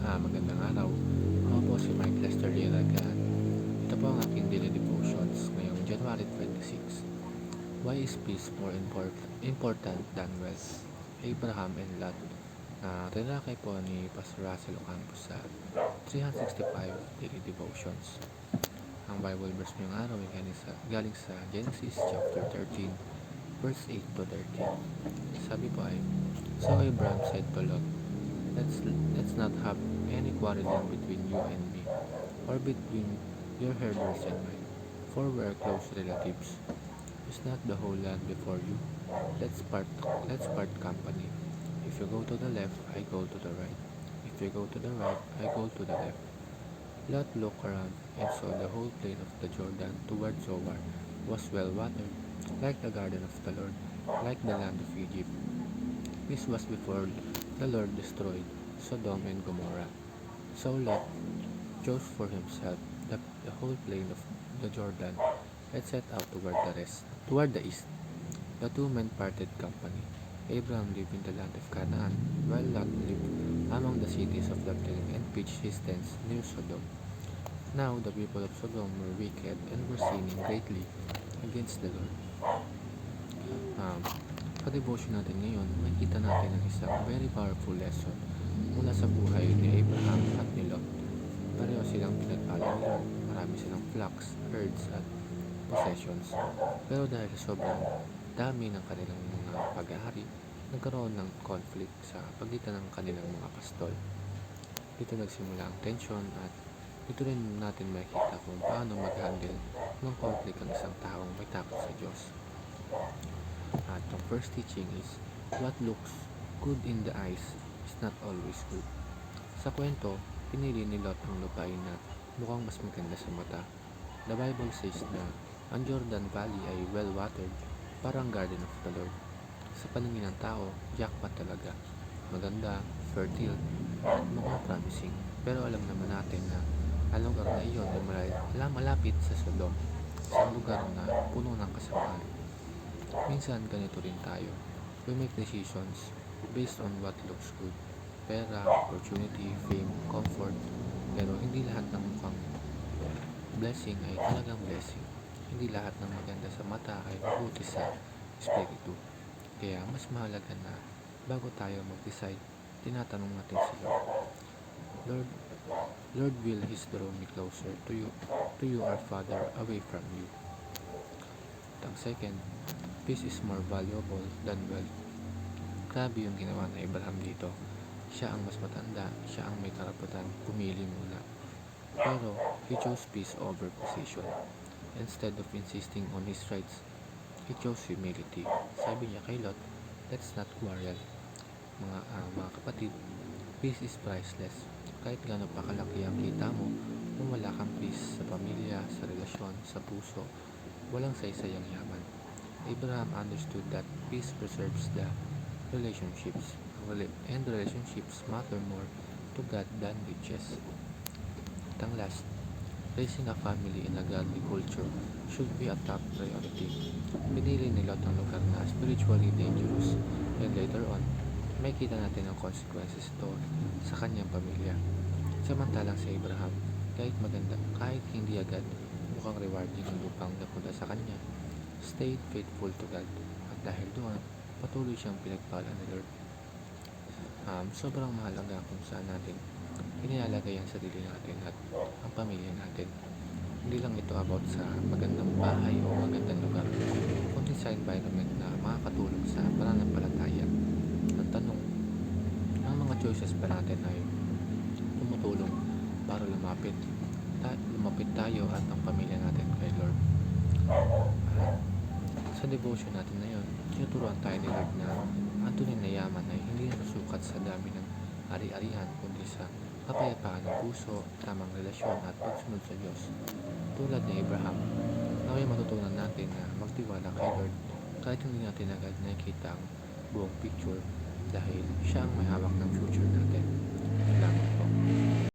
Magandang araw. Ako po si Mike Lester Lialagan. Ito po ang aking daily devotions ngayong January 26. Why is peace more important than wealth? Abraham and Lot. Tinalakay po ni Pastor Russell Ocampo sa 365 Daily Devotions. Ang Bible verse ngayong araw ay galing sa Genesis chapter 13, verse 8 to 13. Sabi po ay, So Abraham said to Lot, Let's not have any quarreling between you and me, or between your herders and mine, for we are close relatives. Is not the whole land before you? Let's part company. If you go to the left, I go to the right. If you go to the right, I go to the left. Lot looked around and saw the whole plain of the Jordan toward Zoar was well watered, like the garden of the Lord, like the land of Egypt. This was before the Lord destroyed Sodom and Gomorrah. So Lot chose for himself the whole plain of the Jordan and set out toward the east. The two men parted company. Abraham lived in the land of Canaan, while Lot lived among the cities of the plain and pitched his tents near Sodom. Now the people of Sodom were wicked and were sinning greatly against the Lord. Sa devotion natin ngayon, makikita natin ang isang very powerful lesson mula sa buhay ni Abraham at ni Lot. Pareho silang pinagpala ni Lord. Marami silang flocks, herds at possessions. Pero dahil sa sobrang dami ng kanilang mga pag-aari, nagkaroon ng conflict sa pagitan ng kanilang mga pastol. Dito nagsimula ang tension at dito rin natin makikita kung paano mag-handle ng conflict ang isang taong may takot sa Diyos. At ang first teaching is, what looks good in the eyes is not always good. Sa kwento, pinili ni Lot ang lupain na mukhang mas maganda sa mata. The Bible says na ang Jordan Valley ay well-watered, parang garden of the Lord. Sa paningin ng tao, jackpot talaga. Maganda, fertile, at mukhang promising. Pero alam naman natin na ang lugar na iyon ay malapit sa Sodom, sa lugar na puno ng kasamaan. Minsan ganito rin tayo. We make decisions based on what looks good. Pera, opportunity, fame, comfort. Pero hindi lahat ng mukhang blessing ay talagang blessing. Hindi lahat ng maganda sa mata ay mabuti sa espiritu. Kaya mas mahalaga na bago tayo mag-decide, tinatanong natin si Lord, Lord, will His draw me closer to you our Father, away from you. At ang second, peace is more valuable than wealth. Grabe yung ginawa ng Abraham dito. Siya ang mas matanda, siya ang may karapatan pumili muna. Pero he chose peace over position. Instead of insisting on his rights, he chose humility. Sabi niya kay Lot, let's not quarrel. Mga kapatid, peace is priceless. Kahit gaano pa kalaki ang kita mo, kung wala kang peace sa pamilya, sa relasyon, sa puso, walang saysayang yaman. Abraham understood that peace preserves the relationships, and relationships matter more to God than riches. At ang last, raising a family in a godly culture should be a top priority. Pinili ni Lot ang lugar na spiritually dangerous, and later on, makikita natin ang consequences ito sa kanyang pamilya. Samantalang si Abraham, kahit hindi agad mukhang rewarding ang lupang napunta sa kanya, stayed faithful to God, at dahil doon, patuloy siyang pinagpala ni Lord. Sobrang mahalaga kung saan natin inilalagay ang sarili natin at ang pamilya natin. Hindi lang ito about sa magandang bahay o magandang lugar, kundi sa environment na makakatulong sa pananampalataya. Ang tanong, ang mga choices ba natin ay tumutulong para lumapit tayo at ang pamilya natin kay Lord? Sa devotion natin na yun, tinuturuan tayo ni Lord na ang tunay na yaman ay hindi nasusukat sa dami ng ari-arian, kundi sa kapayapaan ng puso, tamang relasyon at pagsunod sa Diyos. Tulad ni Abraham, naway matutunan natin na magtiwala kay Lord kahit hindi natin agad nakikita ang buong picture dahil siya ang may hawak ng future natin. Salamat po.